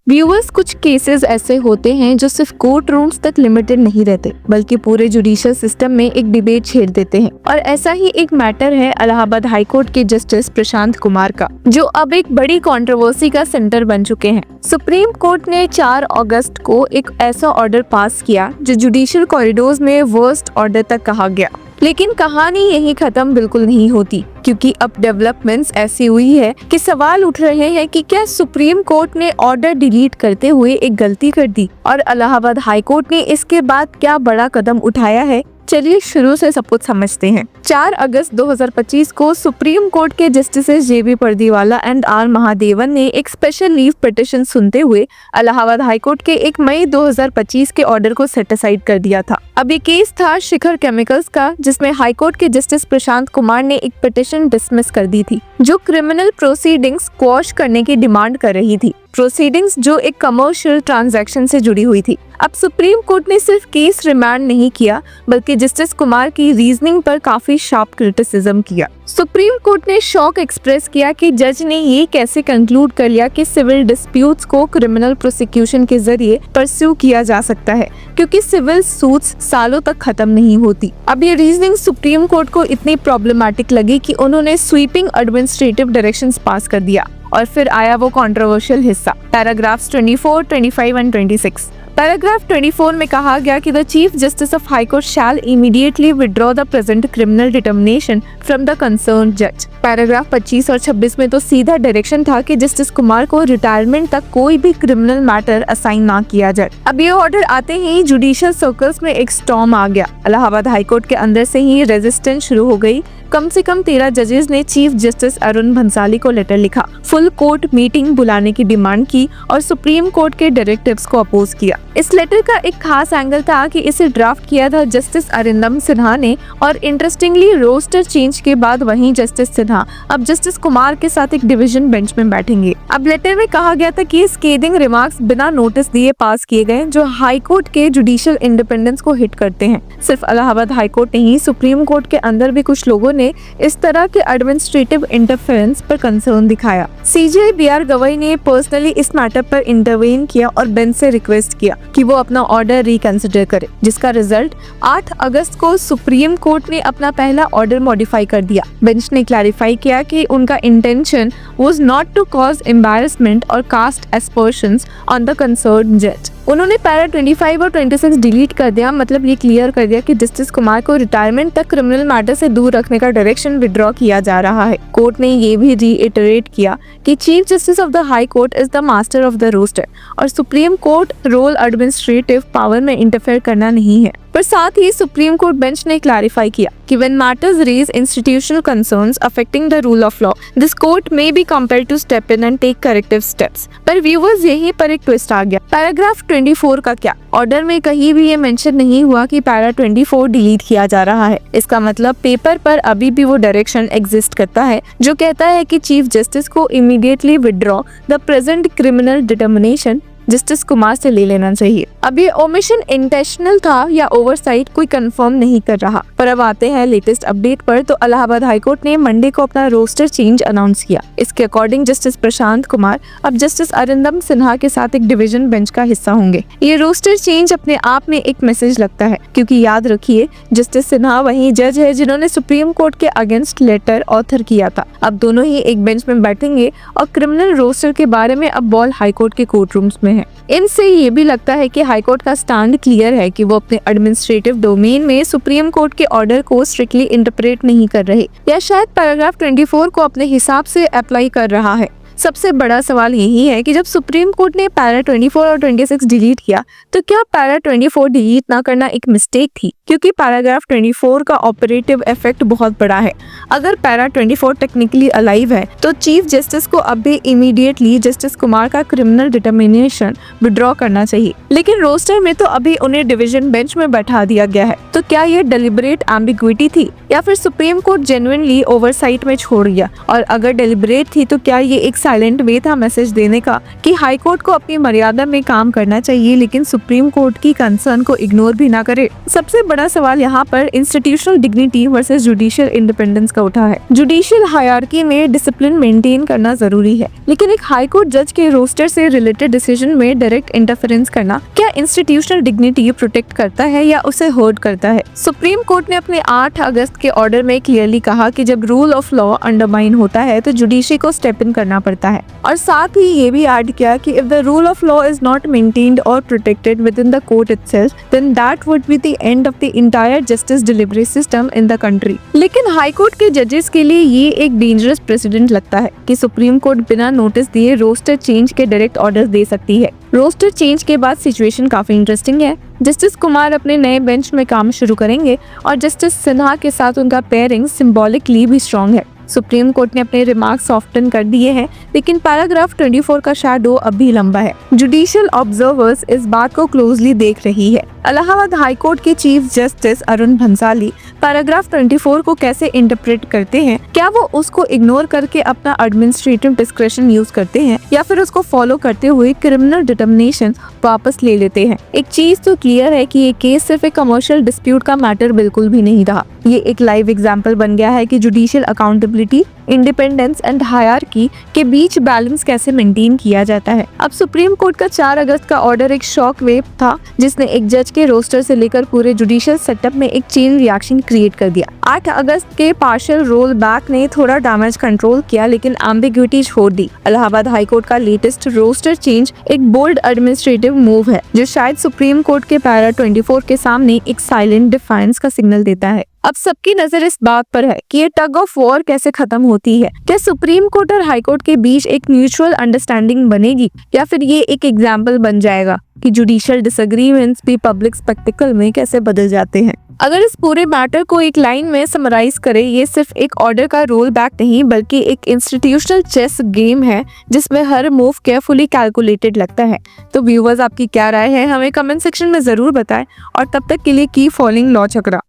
Viewers, कुछ cases ऐसे होते हैं जो सिर्फ कोर्ट रूम्स तक लिमिटेड नहीं रहते, बल्कि पूरे जुडिशियल सिस्टम में एक डिबेट छेड़ देते हैं। और ऐसा ही एक मैटर है इलाहाबाद हाई कोर्ट के जस्टिस प्रशांत कुमार का, जो अब एक बड़ी कंट्रोवर्सी का सेंटर बन चुके हैं। सुप्रीम कोर्ट ने 4 अगस्त को एक ऐसा ऑर्डर पास किया जो जुडिशियल कॉरिडोर्स में वर्स्ट ऑर्डर तक कहा गया। लेकिन कहानी यही खत्म बिल्कुल नहीं होती, क्योंकि अब डेवलपमेंट्स ऐसी हुई है कि सवाल उठ रहे हैं कि क्या सुप्रीम कोर्ट ने ऑर्डर डिलीट करते हुए एक गलती कर दी और इलाहाबाद हाई कोर्ट ने इसके बाद क्या बड़ा कदम उठाया है। चलिए शुरू से सब कुछ समझते हैं। 4 अगस्त 2025 को सुप्रीम कोर्ट के justices JB Pardiwala and R Mahadevan ने एक स्पेशल लीव पिटीशन सुनते हुए इलाहाबाद हाई कोर्ट के 1 मई 2025 के ऑर्डर को सेट असाइड कर दिया था। अब ये केस था शिखर केमिकल्स का, जिसमें हाई कोर्ट के जस्टिस प्रशांत कुमार ने एक पिटीशन डिसमिस कर दी थी जो क्रिमिनल प्रोसीडिंग्स क्वॉश करने की डिमांड कर रही थी। प्रोसीडिंग्स जो एक कमर्शियल ट्रांजैक्शन से जुड़ी हुई थी। अब सुप्रीम कोर्ट ने सिर्फ केस रिमांड नहीं किया, बल्कि जस्टिस कुमार की रीजनिंग पर काफी शार्प क्रिटिसिज्म किया। सुप्रीम कोर्ट ने शॉक एक्सप्रेस किया कि जज ने ये कैसे कंक्लूड कर लिया कि सिविल डिस्प्यूट्स को क्रिमिनल प्रोसिक्यूशन के जरिए परस्यू किया जा सकता है, क्योंकि सिविल सूट्स सालों तक खत्म नहीं होती। अब ये रीजनिंग सुप्रीम कोर्ट को इतनी प्रॉब्लमैटिक लगी कि उन्होंने स्वीपिंग एडमिनिस्ट्रेटिव डायरेक्शंस पास कर दिया। और फिर आया वो कंट्रोवर्शियल हिस्सा, पैराग्राफ्स 24, 25 एंड 26। पैराग्राफ 24 में कहा गया कि the chief justice of high court shell immediately withdraw the present criminal determination from the concern जज। पैराग्राफ 25 और 26 में तो सीधा डायरेक्शन था कि जस्टिस कुमार को रिटायरमेंट तक कोई भी क्रिमिनल मैटर असाइन ना किया जाए। अब ये ऑर्डर आते ही जुडिशियल सर्कल्स में एक स्टॉर्म आ गया। इलाहाबाद हाई कोर्ट के अंदर से ही रेजिस्टेंस शुरू हो गई। कम से कम 13 जजेस ने चीफ जस्टिस अरुण भंसाली को लेटर लिखा, फुल कोर्ट मीटिंग बुलाने की डिमांड की और सुप्रीम कोर्ट के डायरेक्टिव्स को अपोज किया। इस लेटर का एक खास एंगल था कि इसे ड्राफ्ट किया था जस्टिस अरिंदम सिन्हा ने, और इंटरेस्टिंगली रोस्टर चेंज के बाद वहीं जस्टिस सिन्हा अब जस्टिस कुमार के साथ एक डिवीजन बेंच में बैठेंगे। अब लेटर में कहा गया था कि स्केदिंग रिमार्क्स बिना नोटिस दिए पास किए गए, जो हाई कोर्ट के जुडिशियल इंडिपेंडेंस को हिट करते हैं। सिर्फ इलाहाबाद हाई कोर्ट नहीं, सुप्रीम कोर्ट के अंदर भी कुछ लोगों ने इस तरह के एडमिनिस्ट्रेटिव इंटरफेरेंस पर कंसर्न दिखाया। सीजे बीआर गवई ने पर्सनली इस मैटर पर इंटरवेन किया और बेंच से रिक्वेस्ट किया कि वो अपना ऑर्डर रिकंसिडर करे, जिसका रिजल्ट 8 अगस्त को सुप्रीम कोर्ट ने अपना पहला ऑर्डर मॉडिफाई कर दिया। बेंच ने क्लैरिफाई किया कि उनका intention was not to cause embarrassment और cast aspersions on the concern जज। उन्होंने पैरा 25 और 26 डिलीट कर दिया, मतलब ये क्लियर कर दिया कि जस्टिस कुमार को रिटायरमेंट तक क्रिमिनल मैटर से दूर रखने का डायरेक्शन विड्रॉ किया जा रहा है। कोर्ट ने ये भी रीइटरेट किया कि chief justice of the high court is the master of the roster और supreme court role administrative power में इंटरफेयर करना नहीं है। पर साथ ही सुप्रीम कोर्ट बेंच ने क्लैरिफाई किया कि when matters raise institutional concerns affecting the rule of law, this court may be compelled to step in and take corrective steps. पर व्यूअर्स, यहीं पर एक ट्विस्ट आ गया। पैराग्राफ 24 का क्या? ऑर्डर में कहीं भी ये मेंशन नहीं हुआ कि पैरा 24 डिलीट किया जा रहा है। इसका मतलब पेपर पर अभी भी वो डायरेक्शन एग्जिस्ट करता है जो कहता है कि चीफ जस्टिस को immediately withdraw the present criminal determination justice Kumar से ले लेना चाहिए। अब ये ओमिशन इंटेंशनल था या ओवरसाइट, कोई कंफर्म नहीं कर रहा। पर अब आते हैं लेटेस्ट अपडेट पर, तो इलाहाबाद हाई कोर्ट ने मंडे को अपना रोस्टर चेंज अनाउंस किया। इसके अकॉर्डिंग जस्टिस प्रशांत कुमार अब जस्टिस अरिंदम सिन्हा के साथ एक डिवीजन बेंच का हिस्सा होंगे। ये रोस्टर चेंज अपने आप में एक मैसेज लगता है, क्योंकि याद रखिए जस्टिस सिन्हा वही जज है जिन्होंने सुप्रीम कोर्ट के अगेंस्ट लेटर ऑथर किया था। अब दोनों ही एक बेंच में बैठेंगे और क्रिमिनल रोस्टर के बारे में अब बॉल हाई कोर्ट के कोर्ट रूम्स में है। इनसे ये भी लगता है कि हाई कोर्ट का स्टैंड क्लियर है कि वो अपने एडमिनिस्ट्रेटिव डोमेन में सुप्रीम कोर्ट के ऑर्डर को स्ट्रिक्टली इंटरप्रेट नहीं कर रहे, या शायद पैराग्राफ 24 को अपने हिसाब से अप्लाई कर रहा है। सबसे बड़ा सवाल यही है कि जब सुप्रीम कोर्ट ने पैरा 24 और 26 डिलीट किया, तो क्या पैरा 24 डिलीट ना करना एक मिस्टेक थी? क्योंकि पैराग्राफ 24 का ऑपरेटिव इफेक्ट बहुत बड़ा है। अगर पैरा 24 टेक्निकली अलाइव है, तो चीफ जस्टिस को अब भी इमीडिएटली जस्टिस कुमार का क्रिमिनल डिटर्मिनेशन विड्रॉ करना चाहिए। लेकिन रोस्टर में तो अभी उन्हें डिवीजन बेंच में बैठा दिया गया है। तो क्या ये डेलिब्रेट एम्बिग्विटी थी या फिर सुप्रीम कोर्ट जेन्युइनली ओवरसाइट में छोड़ गया? और अगर डेलिब्रेट थी तो क्या ये एक साइलेंट वे था मैसेज देने का कि हाई कोर्ट को अपनी मर्यादा में काम करना चाहिए लेकिन सुप्रीम कोर्ट की कंसर्न को इग्नोर भी ना करे? सबसे बड़ा सवाल यहाँ पर institutional dignity versus judicial independence का उठा है। जुडिशियल हायरार्की में डिसिप्लिन मेंटेन करना जरूरी है, लेकिन एक हाई कोर्ट जज के रोस्टर से रिलेटेड डिसीजन में डायरेक्ट इंटरफेरेंस करना क्या इंस्टीट्यूशनल डिग्निटी प्रोटेक्ट करता है या उसे हर्ट करता है? सुप्रीम कोर्ट ने अपने 8 अगस्त के ऑर्डर में क्लियरली कहा कि जब रूल ऑफ लॉ अंडरमाइन होता है तो जुडिशरी को स्टेप इन करना पड़ता है, और साथ ही ये भी ऐड किया कि if the rule of law is not maintained और protected within the court itself then that would be the end of the entire justice delivery system in the country. लेकिन हाई कोर्ट के जजेस के लिए ये एक dangerous president लगता है कि सुप्रीम कोर्ट बिना नोटिस दिए रोस्टर चेंज के डायरेक्ट ऑर्डर दे सकती है। रोस्टर चेंज के बाद सिचुएशन काफी इंटरेस्टिंग है। जस्टिस कुमार अपने नए बेंच में काम शुरू करेंगे और जस्टिस सिन्हा के साथ उनका पेयरिंग सिंबॉलिकली भी स्ट्रॉन्ग है। सुप्रीम कोर्ट ने अपने रिमार्क्स सॉफ्टन कर दिए हैं, लेकिन पैराग्राफ 24 का शैडो अब भी लंबा है। जुडिशियल ऑब्जर्वर्स इस बात को क्लोजली देख रही है। इलाहाबाद हाई कोर्ट के chief justice Arun Bhansali paragraph 24 को कैसे इंटरप्रेट करते हैं? क्या वो उसको इग्नोर करके अपना एडमिनिस्ट्रेटिव डिस्क्रेशन यूज करते हैं या फिर उसको फॉलो करते हुए क्रिमिनल डिटर्मिनेशन वापस ले लेते हैं? एक चीज तो क्लियर है कि ये केस सिर्फ एक कमर्शियल डिस्प्यूट का मैटर बिल्कुल भी नहीं रहा। ये एक लाइव एग्जाम्पल बन गया है कि judicial accountability, independence and hierarchy के बीच बैलेंस कैसे मेंटेन किया जाता है। अब सुप्रीम कोर्ट का 4 अगस्त का ऑर्डर एक शॉक वेव था जिसने एक जज के रोस्टर से लेकर पूरे जुडिशियल सेटअप में एक चेन रिएक्शन क्रिएट कर दिया। 8 अगस्त के पार्शियल रोल बैक ने थोड़ा डैमेज कंट्रोल किया लेकिन एम्बिग्विटी छोड़ दी। इलाहाबाद हाई कोर्ट का लेटेस्ट रोस्टर चेंज एक बोल्ड एडमिनिस्ट्रेटिव मूव है जो शायद सुप्रीम कोर्ट के पैरा 24 के सामने एक साइलेंट डिफाइंस का सिग्नल देता है। अब सबकी नजर इस बात पर है कि ये टग ऑफ वॉर कैसे खत्म होती है। क्या सुप्रीम कोर्ट और हाई कोर्ट के बीच एक म्यूचुअल अंडरस्टैंडिंग बनेगी या फिर ये एक एग्जाम्पल बन जाएगा कि जुडिशियल डिसएग्रीमेंट्स भी पब्लिक स्पेक्टिकल में कैसे बदल जाते हैं? अगर इस पूरे मैटर को एक लाइन में समराइज करें, ये सिर्फ एक ऑर्डर का रोल बैक नहीं बल्कि एक इंस्टीट्यूशनल चेस गेम है जिसमें हर मूव केयरफुली कैलकुलेटेड लगता है। तो व्यूअर्स, आपकी क्या राय है हमें कमेंट सेक्शन में जरूर बताएं और तब तक के लिए कीप फॉलोइंग लॉ चक्रा।